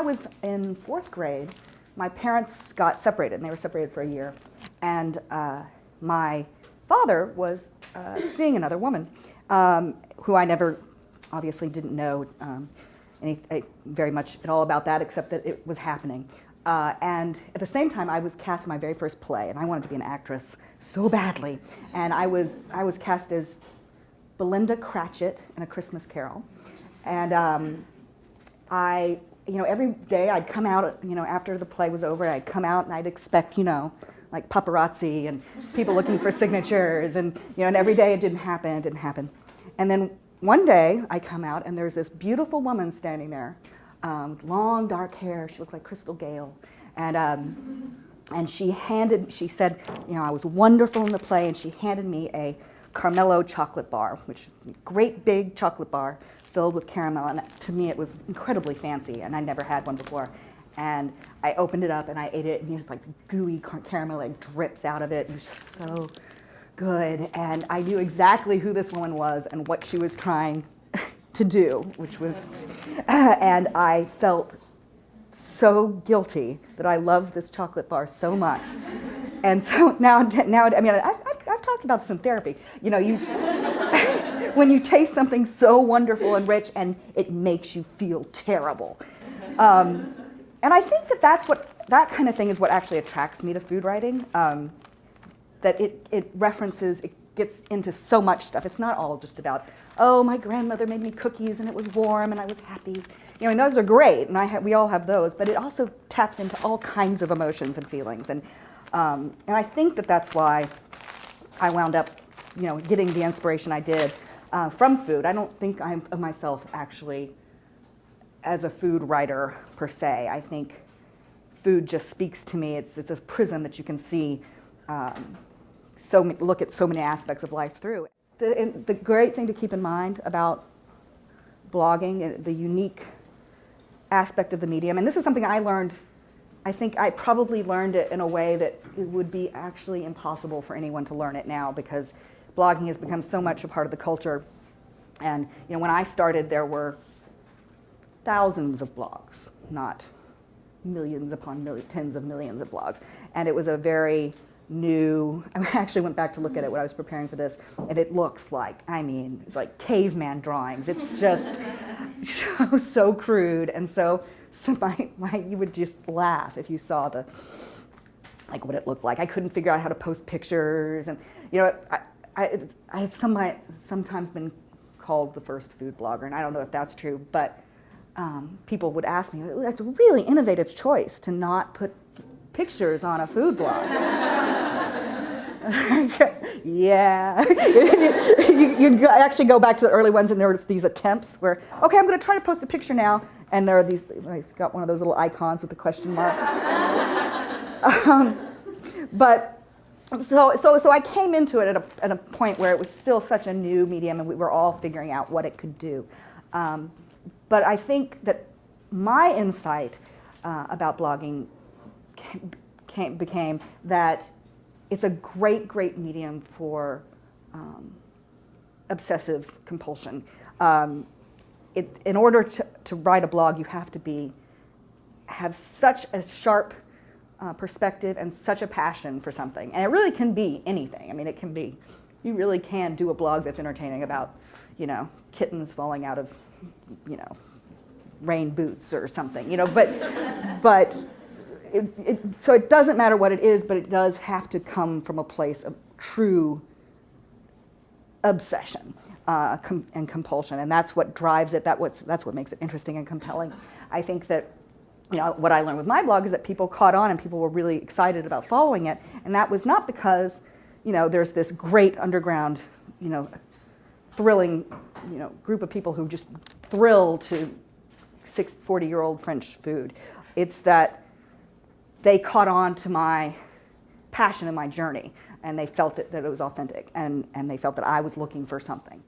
was in 4th grade, my parents got separated, and they were separated for a year. And my father was seeing another woman, who I never, obviously didn't know very much at all about that, except that it was happening. And at the same time, I was cast in my very first play, and I wanted to be an actress so badly. And I was cast as Belinda Cratchit in A Christmas Carol. And every day I'd come out, after the play was over, I'd come out and I'd expect, like paparazzi and people looking for signatures, and every day it didn't happen. And then one day I come out and there's this beautiful woman standing there, with long dark hair. She looked like Crystal Gale, and she said, I was wonderful in the play, and she handed me a Carmelo chocolate bar, which is a great big chocolate bar filled with caramel, and to me it was incredibly fancy, and I never had one before. And I opened it up and I ate it, and it was like gooey caramel like drips out of it. It was just so good, and I knew exactly who this woman was and what she was trying to do, which was, and I felt so guilty that I loved this chocolate bar so much. And so now, I mean, I've talked about this in therapy. When you taste something so wonderful and rich and it makes you feel terrible. And I think that kind of thing is what actually attracts me to food writing. That it gets into so much stuff. It's not all just about, oh, my grandmother made me cookies and it was warm and I was happy. And those are great, and we all have those, but it also taps into all kinds of emotions and feelings. And I think that's why I wound up, getting the inspiration I did from food. I don't think of myself actually as a food writer per se. I think food just speaks to me. It's a prism that you can see, look at so many aspects of life through. The great thing to keep in mind about blogging, the unique aspect of the medium, and this is something I learned, I think I probably learned it in a way that it would be actually impossible for anyone to learn it now, because blogging has become so much a part of the culture. And when I started, there were thousands of blogs, not millions upon tens of millions of blogs. And it was a very new, I actually went back to look at it when I was preparing for this, and it looks like, it's like caveman drawings. It's just so crude, and so you would just laugh if you saw what it looked like. I couldn't figure out how to post pictures, and I have sometimes been called the first food blogger, and I don't know if that's true, but people would ask me, that's a really innovative choice to not put pictures on a food blog. Yeah. you actually go back to the early ones, and there were these attempts where, okay, I'm going to try to post a picture now, and there are these, I got one of those little icons with the question mark. But so I came into it at a point where it was still such a new medium, and we were all figuring out what it could do. But I think that my insight about blogging became that it's a great medium for obsessive compulsion. In order to write a blog, you have to have such a sharp perspective and such a passion for something. And it really can be anything. It can be, you really can do a blog that's entertaining about, kittens falling out of, rain boots or something, but so it doesn't matter what it is, but it does have to come from a place of true obsession and compulsion, and that's what drives it. That's what makes it interesting and compelling. I think that what I learned with my blog is that people caught on and people were really excited about following it, and that was not because there's this great underground thrilling group of people who just thrill to 40-year-old French food. It's that they caught on to my passion and my journey, and they felt that it was authentic, and they felt that I was looking for something.